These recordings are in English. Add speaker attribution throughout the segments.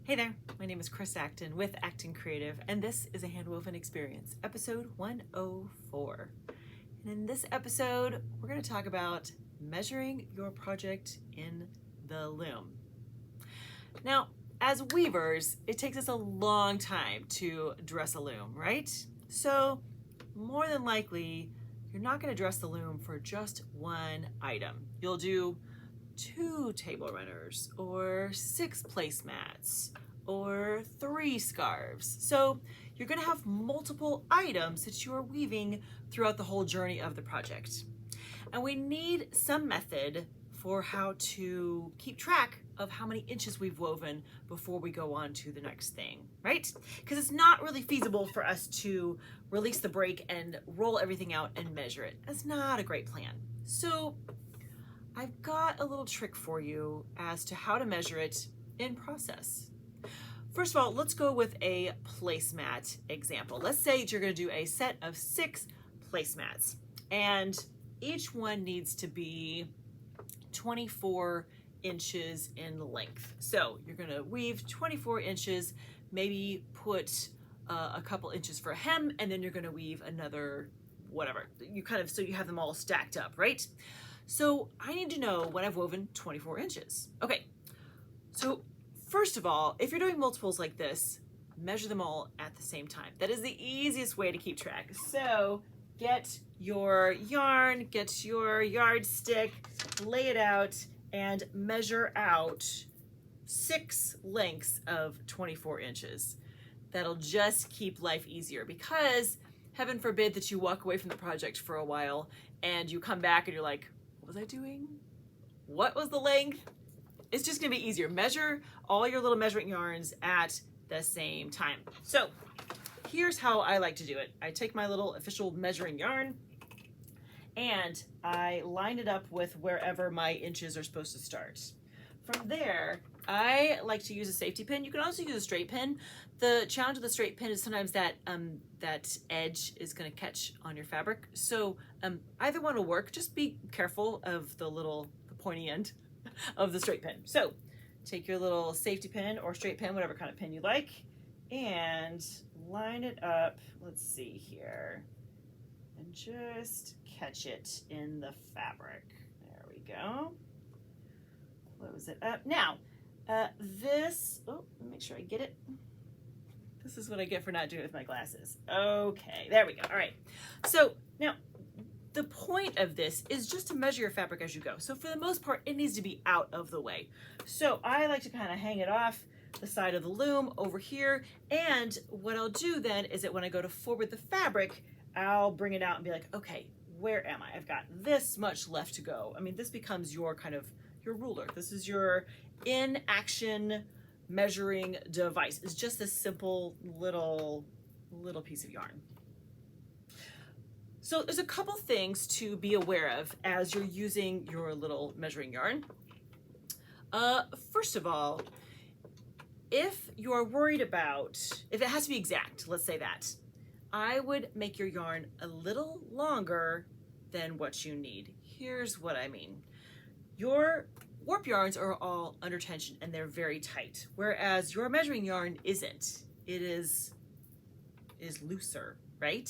Speaker 1: Hey there, my name is Chris Acton with Acton Creative, and this is a Handwoven Experience, episode 104. And in this episode, we're going to talk about measuring your project in the loom. Now, as weavers, it takes us a long time to dress a loom, right? So, more than likely, you're not going to dress the loom for just one item. You'll do 2 table runners, or 6 placemats, or 3 scarves. So you're going to have multiple items that you are weaving throughout the whole journey of the project. And we need some method for how to keep track of how many inches we've woven before we go on to the next thing, right? Because it's not really feasible for us to release the brake and roll everything out and measure it. That's not a great plan. So I've got a little trick for you as to how to measure it in process. First of all, let's go with a placemat example. Let's say you're going to do a set of 6 placemats, and each one needs to be 24 inches in length. So you're going to weave 24 inches, maybe put a couple inches for a hem, and then you're going to weave another whatever. So you have them all stacked up, right? So I need to know when I've woven 24 inches. Okay, so first of all, if you're doing multiples like this, measure them all at the same time. That is the easiest way to keep track. So get your yarn, get your yardstick, lay it out, and measure out 6 lengths of 24 inches. That'll just keep life easier, because heaven forbid that you walk away from the project for a while and you come back and you're like, what was I doing? What was the length? It's just gonna be easier. Measure all your little measuring yarns at the same time. So here's how I like to do it. I take my little official measuring yarn and I line it up with wherever my inches are supposed to start. From there, I like to use a safety pin. You can also use a straight pin. The challenge with the straight pin is sometimes that that edge is going to catch on your fabric. So either one will work. Just be careful of the pointy end of the straight pin. So take your little safety pin or straight pin, whatever kind of pin you like, and line it up. Let's see here, and just catch it in the fabric. There we go. Close it up. Now, let me make sure I get it. This is what I get for not doing it with my glasses. Okay, there we go. All right. So now, the point of this is just to measure your fabric as you go. So for the most part, it needs to be out of the way. So I like to kind of hang it off the side of the loom over here. And what I'll do then is that when I go to forward the fabric, I'll bring it out and be like, okay, where am I? I've got this much left to go. I mean, this becomes your your ruler. This is your in-action measuring device. It's just this simple little piece of yarn. So there's a couple things to be aware of as you're using your little measuring yarn. First of all, if you're worried about, if it has to be exact, let's say that, I would make your yarn a little longer than what you need. Here's what I mean. Your warp yarns are all under tension and they're very tight, whereas your measuring yarn isn't. It is looser, right?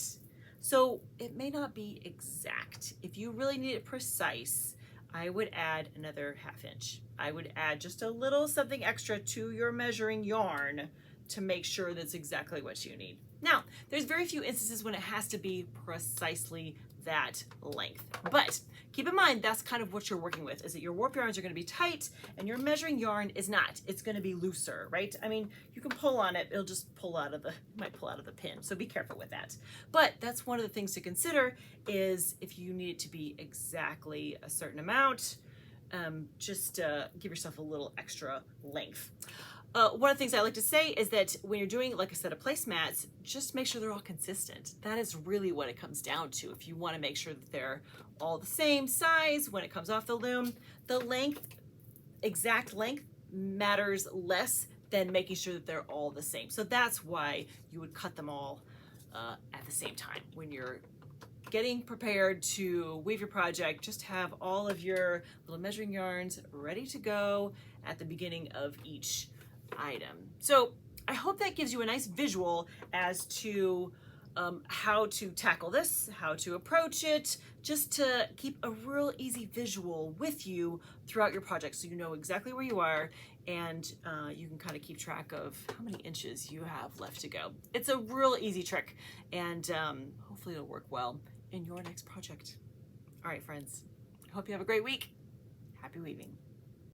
Speaker 1: So it may not be exact. If you really need it precise, I would add another 1/2 inch. I would add just a little something extra to your measuring yarn to make sure that's exactly what you need. Now, there's very few instances when it has to be precisely that length, but keep in mind that's kind of what you're working with, is that your warp yarns are going to be tight and your measuring yarn is not. It's going to be looser, right? I mean, you can pull on it, it'll just might pull out of the pin, so be careful with that. But that's one of the things to consider, is if you need it to be exactly a certain amount, just give yourself a little extra length. One of the things I like to say is that when you're doing like a set of placemats, just make sure they're all consistent. That is really what it comes down to. If you want to make sure that they're all the same size when it comes off the loom, the exact length matters less than making sure that they're all the same. So that's why you would cut them all at the same time. When you're getting prepared to weave your project, just have all of your little measuring yarns ready to go at the beginning of each item. So I hope that gives you a nice visual as to how to tackle this, how to approach it, just to keep a real easy visual with you throughout your project so you know exactly where you are, and you can kind of keep track of how many inches you have left to go. It's a real easy trick, and hopefully it'll work well in your next project. All right, friends, I hope you have a great week. Happy weaving.